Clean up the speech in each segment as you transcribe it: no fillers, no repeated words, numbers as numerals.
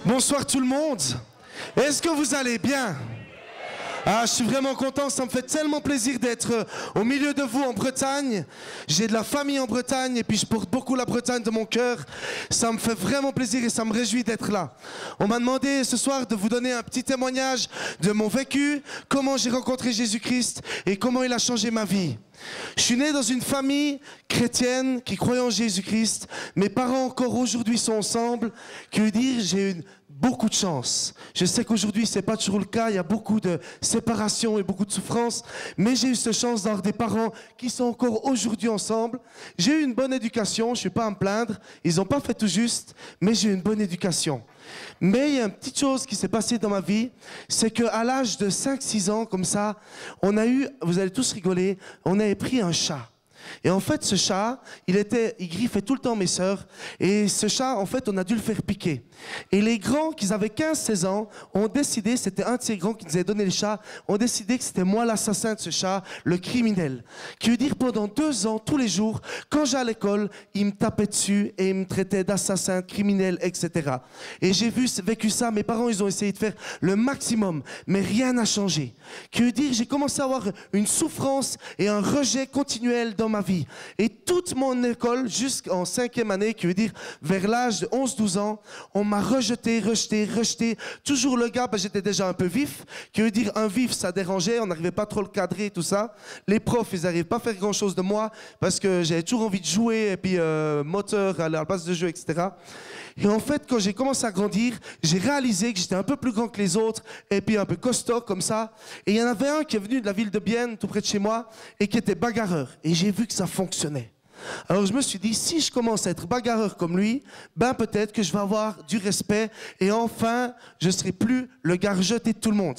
Bonsoir tout le monde. Est-ce que vous allez bien? Ah, je suis vraiment content, ça me fait tellement plaisir d'être au milieu de vous en Bretagne. J'ai de la famille en Bretagne et puis je porte beaucoup la Bretagne de mon cœur. Ça me fait vraiment plaisir et ça me réjouit d'être là. On m'a demandé ce soir de vous donner un petit témoignage de mon vécu, comment j'ai rencontré Jésus-Christ et comment il a changé ma vie. Je suis né dans une famille chrétienne qui croyait en Jésus-Christ. Mes parents encore aujourd'hui sont ensemble. Que veut dire, j'ai eu beaucoup de chance. Je sais qu'aujourd'hui, ce n'est pas toujours le cas. Il y a beaucoup de séparation et beaucoup de souffrance. Mais j'ai eu cette chance d'avoir des parents qui sont encore aujourd'hui ensemble. J'ai eu une bonne éducation. Je ne suis pas à me plaindre. Ils n'ont pas fait tout juste, mais j'ai eu une bonne éducation. Mais il y a une petite chose qui s'est passée dans ma vie, c'est qu'à l'âge de 5-6 ans, comme ça, on a eu, vous allez tous rigoler, on avait pris un chat. Et en fait, ce chat, il griffait tout le temps mes sœurs. Et ce chat, en fait, on a dû le faire piquer. Et les grands, qui avaient 15-16 ans, ont décidé, c'était un de ces grands qui nous avait donné le chat, ont décidé que c'était moi l'assassin de ce chat, le criminel. Qui veut dire, pendant 2 ans, tous les jours, quand j'allais à l'école, il me tapait dessus et il me traitait d'assassin, criminel, etc. Et j'ai vécu ça, mes parents, ils ont essayé de faire le maximum, mais rien n'a changé. Qui veut dire, j'ai commencé à avoir une souffrance et un rejet continuel dans ma vie. Et toute mon école, jusqu'en 5e année, qui veut dire vers l'âge de 11-12 ans, on m'a rejeté. Toujours le gars, j'étais déjà un peu vif, qui veut dire un vif, ça dérangeait, on n'arrivait pas trop le cadrer, tout ça. Les profs, ils n'arrivaient pas à faire grand-chose de moi, parce que j'avais toujours envie de jouer, et puis moteur, à la place de jeu, etc. Et en fait, quand j'ai commencé à grandir, j'ai réalisé que j'étais un peu plus grand que les autres, et puis un peu costaud, comme ça. Et il y en avait un qui est venu de la ville de Bienne, tout près de chez moi, et qui était bagarreur. Et j'ai vu que ça fonctionnait. Alors je me suis dit, si je commence à être bagarreur comme lui, ben peut-être que je vais avoir du respect, et enfin, je ne serai plus le gars rejeté de tout le monde.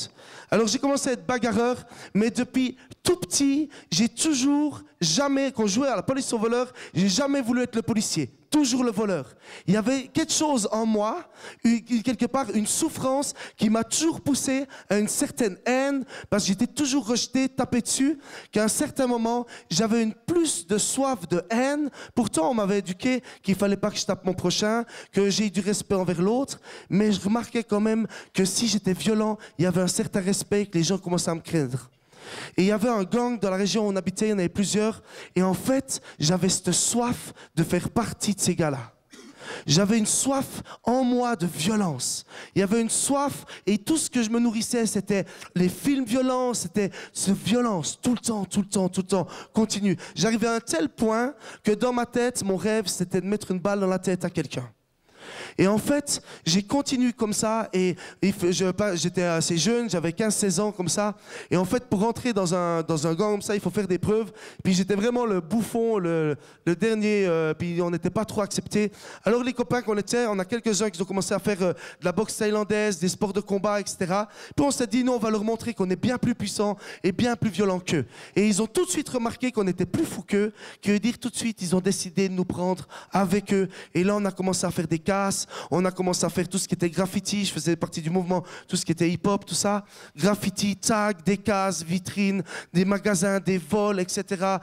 Alors j'ai commencé à être bagarreur, mais depuis tout petit, j'ai toujours, jamais, quand je jouais à la police au voleur, j'ai jamais voulu être le policier. Toujours le voleur. Il y avait quelque chose en moi, quelque part une souffrance qui m'a toujours poussé à une certaine haine, parce que j'étais toujours rejeté, tapé dessus, qu'à un certain moment, j'avais une plus de soif de haine. Pourtant, on m'avait éduqué qu'il ne fallait pas que je tape mon prochain, que j'ai du respect envers l'autre, mais je remarquais quand même que si j'étais violent, il y avait un certain respect, que les gens commençaient à me craindre. Et il y avait un gang dans la région où on habitait, il y en avait plusieurs. Et en fait, j'avais cette soif de faire partie de ces gars-là. J'avais une soif en moi de violence. Il y avait une soif et tout ce que je me nourrissais, c'était les films violents, c'était cette violence tout le temps, continue. J'arrivais à un tel point que dans ma tête, mon rêve, c'était de mettre une balle dans la tête à quelqu'un. Et en fait, j'ai continué comme ça et j'étais assez jeune, j'avais 15-16 ans comme ça. Et en fait, pour rentrer dans un gang comme ça, il faut faire des preuves. Puis j'étais vraiment le bouffon, le dernier, puis on n'était pas trop accepté. Alors les copains qu'on était, on a quelques-uns qui ont commencé à faire de la boxe thaïlandaise, des sports de combat, etc. Puis on s'est dit, non, on va leur montrer qu'on est bien plus puissant et bien plus violent qu'eux. Et ils ont tout de suite remarqué qu'on était plus fous qu'eux, qui veut dire tout de suite, ils ont décidé de nous prendre avec eux. Et là, on a commencé à faire des casses. On a commencé à faire tout ce qui était graffiti, je faisais partie du mouvement, tout ce qui était hip-hop, tout ça. Graffiti, tag, des cases, vitrines, des magasins, des vols, etc.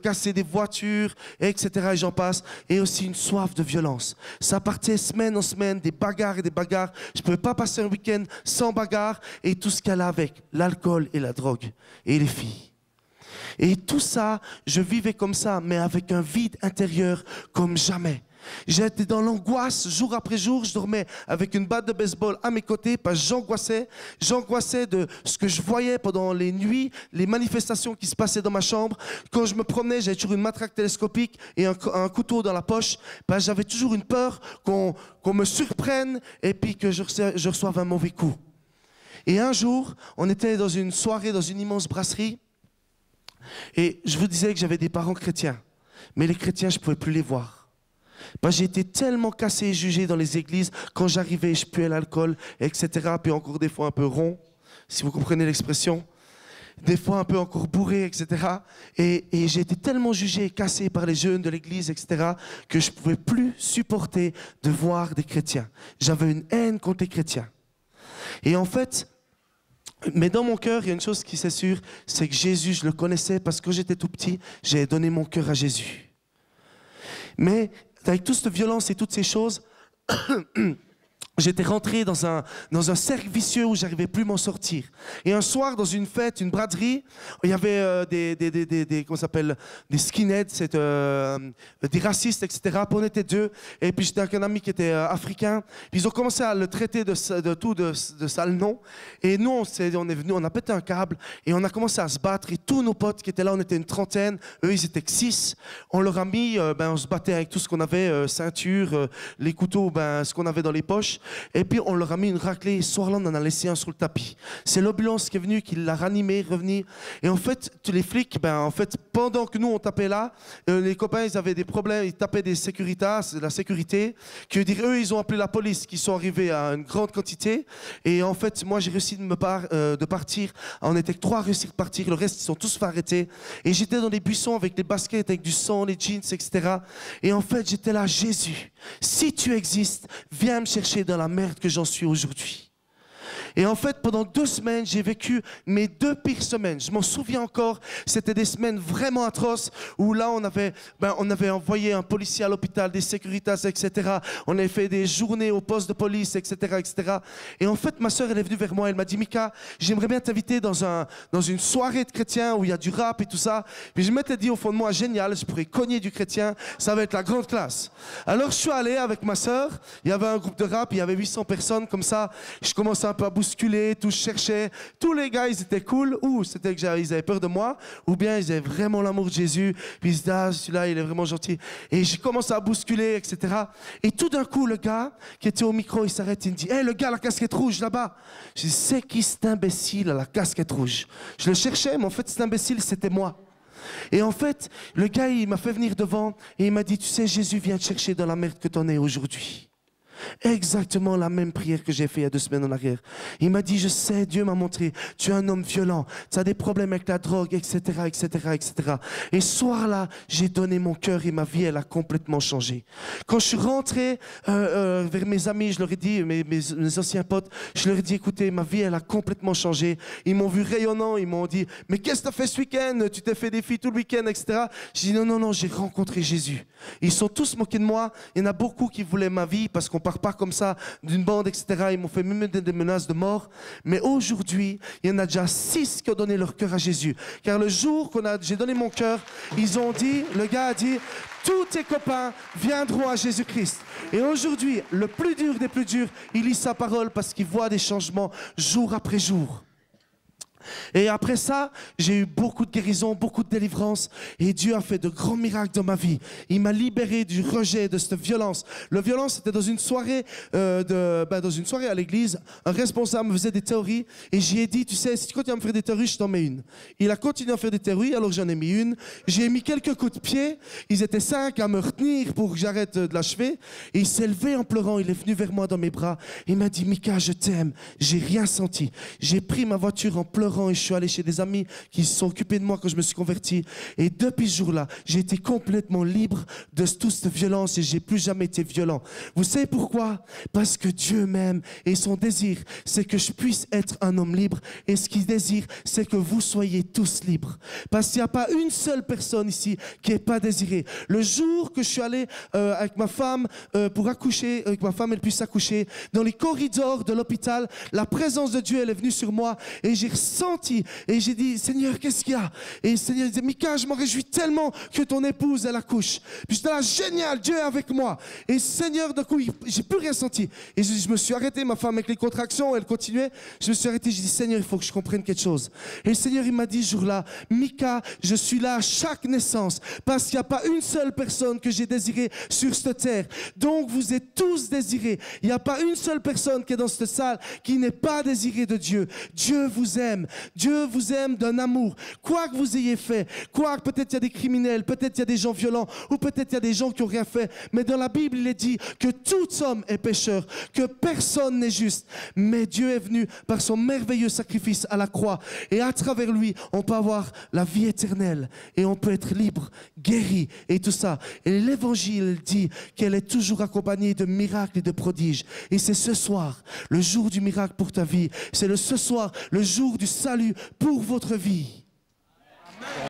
Casser des voitures, etc. Et j'en passe. Et aussi une soif de violence. Ça partait semaine en semaine, des bagarres et des bagarres. Je ne pouvais pas passer un week-end sans bagarre. Et tout ce qu'elle a avec, l'alcool et la drogue. Et les filles. Et tout ça, je vivais comme ça, mais avec un vide intérieur comme jamais. J'étais dans l'angoisse, jour après jour, je dormais avec une batte de baseball à mes côtés, parce que j'angoissais de ce que je voyais pendant les nuits, les manifestations qui se passaient dans ma chambre. Quand je me promenais, j'avais toujours une matraque télescopique et un couteau dans la poche, parce que j'avais toujours une peur qu'on me surprenne et puis que je reçoive un mauvais coup. Et un jour, on était dans une soirée, dans une immense brasserie, et je vous disais que j'avais des parents chrétiens, mais les chrétiens, je ne pouvais plus les voir. J'ai été tellement cassé et jugé dans les églises. Quand j'arrivais, je puais l'alcool, etc. Puis encore des fois un peu rond, si vous comprenez l'expression. Des fois un peu encore bourré, etc. Et j'ai été tellement jugé et cassé par les jeunes de l'église, etc. que je ne pouvais plus supporter de voir des chrétiens. J'avais une haine contre les chrétiens. Et en fait, mais dans mon cœur, il y a une chose qui c'est sûr, c'est que Jésus, je le connaissais parce que quand j'étais tout petit, j'ai donné mon cœur à Jésus. Mais avec toute cette violence et toutes ces choses, j'étais rentré dans un cercle vicieux où j'arrivais plus à m'en sortir. Et un soir, dans une fête, une braderie, il y avait comment ça s'appelle, des skinheads, des racistes, etc. Puis on était deux. Et puis j'étais avec un ami qui était africain. Puis ils ont commencé à le traiter de sale nom. Et nous, on est venus, on a pété un câble et on a commencé à se battre. Et tous nos potes qui étaient là, on était une trentaine. Eux, ils étaient que 6. On leur a mis, on se battait avec tout ce qu'on avait, ceinture, les couteaux, ce qu'on avait dans les poches. Et puis on leur a mis une raclée, et ce soir-là on en a laissé un sur le tapis. C'est l'ambulance qui est venue, qui l'a ranimé, revenu. Et en fait, tous les flics, pendant que nous on tapait là, les copains ils avaient des problèmes, ils tapaient des sécuritas, la sécurité, qui veut dire eux ils ont appelé la police, qui sont arrivés à une grande quantité. Et en fait, moi j'ai réussi de partir, on était que 3 à réussir de partir, le reste ils sont tous fait arrêter. Et j'étais dans les buissons avec les baskets, avec du sang, les jeans, etc. Et en fait j'étais là, Jésus, si tu existes, viens me chercher dans la merde que j'en suis aujourd'hui. Et en fait, pendant 2 semaines, j'ai vécu mes 2 pires semaines. Je m'en souviens encore, c'était des semaines vraiment atroces où là, on avait envoyé un policier à l'hôpital, des sécuritas, etc. On avait fait des journées au poste de police, etc., etc. Et en fait, ma sœur, elle est venue vers moi, elle m'a dit, Mika, j'aimerais bien t'inviter dans une soirée de chrétiens où il y a du rap et tout ça. Puis je m'étais dit au fond de moi, génial, je pourrais cogner du chrétien, ça va être la grande classe. Alors je suis allé avec ma sœur, il y avait un groupe de rap, il y avait 800 personnes comme ça. Je commençais un peu à bousculer, tout je cherchais. Tous les gars, ils étaient cool, ou c'était qu'ils avaient peur de moi, ou bien ils avaient vraiment l'amour de Jésus, puis ils se disaient, ah, celui-là, il est vraiment gentil. Et j'ai commencé à bousculer, etc. Et tout d'un coup, le gars qui était au micro, il s'arrête, il me dit, hé, le gars à la casquette rouge, là-bas. Je dis, c'est qui cet imbécile à la casquette rouge? Je le cherchais, mais en fait, cet imbécile, c'était moi. Et en fait, le gars, il m'a fait venir devant, et il m'a dit, tu sais, Jésus vient te chercher dans la merde que t'en es aujourd'hui. Exactement la même prière que j'ai fait il y a 2 semaines en arrière. Il m'a dit, je sais, Dieu m'a montré, tu es un homme violent, tu as des problèmes avec la drogue, etc., etc., etc. Et ce soir-là, j'ai donné mon cœur et ma vie, elle a complètement changé. Quand je suis rentré vers mes amis, je leur ai dit, mes anciens potes, je leur ai dit, écoutez, ma vie, elle a complètement changé. Ils m'ont vu rayonnant, ils m'ont dit, mais qu'est-ce que tu as fait ce week-end? Tu t'es fait des filles tout le week-end, etc. J'ai dit, non, j'ai rencontré Jésus. Ils sont tous moqués de moi. Il y en a beaucoup qui voulaient ma vie parce qu'on part pas comme ça d'une bande, etc. Ils m'ont fait même des menaces de mort. Mais aujourd'hui, il y en a déjà 6 qui ont donné leur cœur à Jésus. Car le jour j'ai donné mon cœur, ils ont dit, le gars a dit, tous tes copains viendront à Jésus-Christ. Et aujourd'hui, le plus dur des plus durs, il lit sa parole parce qu'il voit des changements jour après jour. Et après ça, j'ai eu beaucoup de guérisons, beaucoup de délivrances. Et Dieu a fait de grands miracles dans ma vie. Il m'a libéré du rejet, de cette violence. La violence, c'était dans une soirée, à l'église. Un responsable me faisait des théories. Et j'y ai dit, tu sais, si tu continues à me faire des théories, je t'en mets une. Il a continué à faire des théories, alors j'en ai mis une. J'ai mis quelques coups de pied. Ils étaient 5 à me retenir pour que j'arrête de l'achever. Et il s'est levé en pleurant. Il est venu vers moi dans mes bras. Il m'a dit, Mika, je t'aime. J'ai rien senti. J'ai pris ma voiture en pleurant. Et je suis allé chez des amis qui se sont occupés de moi quand je me suis converti. Et depuis ce jour-là, j'ai été complètement libre de toute cette violence et j'ai plus jamais été violent. Vous savez pourquoi? Parce que Dieu m'aime et son désir, c'est que je puisse être un homme libre. Et ce qu'il désire, c'est que vous soyez tous libres. Parce qu'il n'y a pas une seule personne ici qui n'est pas désirée. Le jour que je suis allé avec ma femme pour accoucher, que ma femme elle puisse accoucher, dans les corridors de l'hôpital, la présence de Dieu elle est venue sur moi et j'ai ressenti et j'ai dit, Seigneur, qu'est-ce qu'il y a? Et le Seigneur disait, Mika, je m'en réjouis tellement que ton épouse, elle accouche. Puis j'étais là, génial, Dieu est avec moi. Et Seigneur, d'un coup, j'ai plus rien senti. Et je me suis arrêté, ma femme avec les contractions, elle continuait. Je me suis arrêté, j'ai dit, Seigneur, il faut que je comprenne quelque chose. Et le Seigneur, il m'a dit ce jour-là, Mika, je suis là à chaque naissance parce qu'il n'y a pas une seule personne que j'ai désirée sur cette terre. Donc, vous êtes tous désirés. Il n'y a pas une seule personne qui est dans cette salle qui n'est pas désirée de Dieu. Dieu vous aime. Dieu vous aime d'un amour. Quoi que vous ayez fait, quoi que peut-être il y a des criminels, peut-être il y a des gens violents, ou peut-être il y a des gens qui n'ont rien fait. Mais dans la Bible, il est dit que tout homme est pécheur, que personne n'est juste. Mais Dieu est venu par son merveilleux sacrifice à la croix. Et à travers lui, on peut avoir la vie éternelle. Et on peut être libre, guéri et tout ça. Et l'évangile dit qu'elle est toujours accompagnée de miracles et de prodiges. Et c'est ce soir, le jour du miracle pour ta vie. C'est ce soir, le jour du salut pour votre vie.